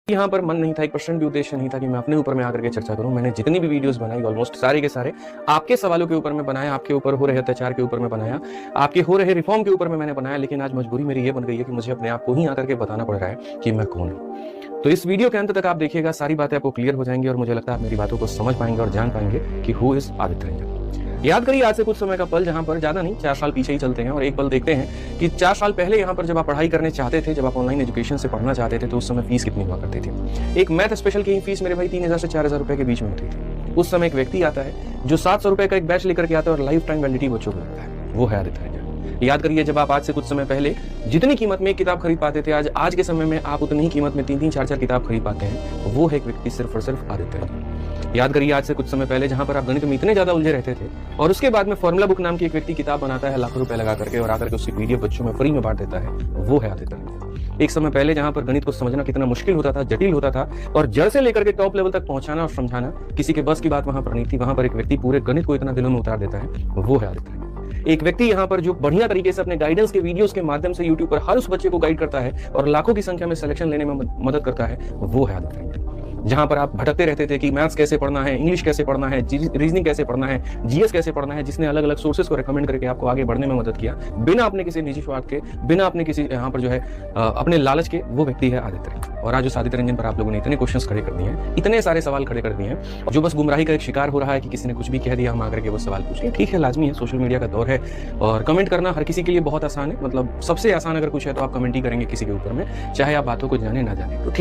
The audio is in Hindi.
यहाँ पर मन नहीं था, 1% भी उद्देश्य नहीं था कि मैं अपने ऊपर में आकर के चर्चा करूं। मैंने जितनी भी वीडियोस बनाई ऑलमोस्ट सारे के सारे आपके सवालों के ऊपर में बनाया, आपके ऊपर हो रहे अत्याचार के ऊपर में बनाया, आपके हो रहे रिफॉर्म के ऊपर में मैंने बनाया। लेकिन आज मजबूरी मेरी ये बन गई है कि मुझे अपने आप को ही आकर के बताना पड़ रहा है कि मैं कौन हूँ। तो इस वीडियो के अंत तक आप देखिएगा, सारी बातें आपको क्लियर हो जाएंगी और मुझे लगता है आप मेरी बातों को समझ पाएंगे और जान पाएंगे कि हु इज आदित्य रंजन। याद करिए आज से कुछ समय का पल, जहां पर ज्यादा नहीं 4 साल पीछे ही चलते हैं और एक पल देखते हैं कि 4 साल पहले यहाँ पर जब आप पढ़ाई करने चाहते थे, जब आप ऑनलाइन एजुकेशन से पढ़ना चाहते थे, तो उस समय फीस कितनी हुआ करती थी। एक मैथ स्पेशल की फीस मेरे भाई 3000 से 4000 रुपए के बीच में होती थी। उस समय एक व्यक्ति आता है जो 700 रुपए का एक बैच लेकर के आता है और लाइफ टाइम वैलिडिटी बच्चों को लगता है, वो है आदित्य रंजन। याद करिए जब आप आज से कुछ समय पहले जितनी कीमत में एक किताब खरीद पाते थे, आज के समय में आप उतनी ही कीमत में 3-3, 4-4 किताब खरीद पाते हैं। वो है एक व्यक्ति सिर्फ और सिर्फ आदित्य रंजन। याद करिए आज से कुछ समय पहले जहां पर आप गणित में इतने ज्यादा उलझे रहते थे और उसके बाद में फॉर्मूला बुक नाम की एक व्यक्ति किताब बनाता है लाखों रुपए लगा करके और आकर के उसकी पीडीएफ बच्चों में फ्री में बांट देता है, वो है आदित्य रंजन। एक समय पहले जहां पर गणित को समझना कितना मुश्किल होता था, जटिल होता था और जड़ से लेकर के टॉप लेवल तक पहुंचाना और समझाना किसी के बस की बात वहां पर नहीं थी, वहां पर एक व्यक्ति पूरे गणित को इतना दिलों में उतार देता है, वो है आदित्य रंजन। एक व्यक्ति यहाँ पर जो बढ़िया तरीके से अपने गाइडेंस के वीडियोस के माध्यम से यूट्यूब पर हर उस बच्चे को गाइड करता है और लाखों की संख्या में सिलेक्शन लेने में मदद करता है, वो है आदित्य रंजन। जहां पर आप भटकते रहते थे कि मैथ्स कैसे पढ़ना है, इंग्लिश कैसे पढ़ना है, रीजनिंग कैसे पढ़ना है, जीएस कैसे पढ़ना है, जिसने अलग अलग सोर्सेज को रेकमेंड करके आपको आगे बढ़ने में मदद किया बिना अपने किसी निजी स्वार्थ के, बिना अपने किसी यहाँ पर जो है अपने लालच के, वो व्यक्ति है आदित्य रंजन। और आज उस आदित्य रंजन पर आप लोगों ने इतने क्वेश्चंस खड़े कर दिए हैं, इतने सारे सवाल खड़े कर दिए हैं, जो बस गुमराही का एक शिकार हो रहा है कि किसी ने कुछ भी कह दिया, हम आकर के वो सवाल पूछ लें। ठीक है, लाजमी है, सोशल मीडिया का दौर है और कमेंट करना हर किसी के लिए बहुत आसान है। मतलब सबसे आसान अगर कुछ है तो आप कमेंट ही करेंगे किसी के ऊपर में, चाहे आप बातों को जाने ना जाने। तो ठीक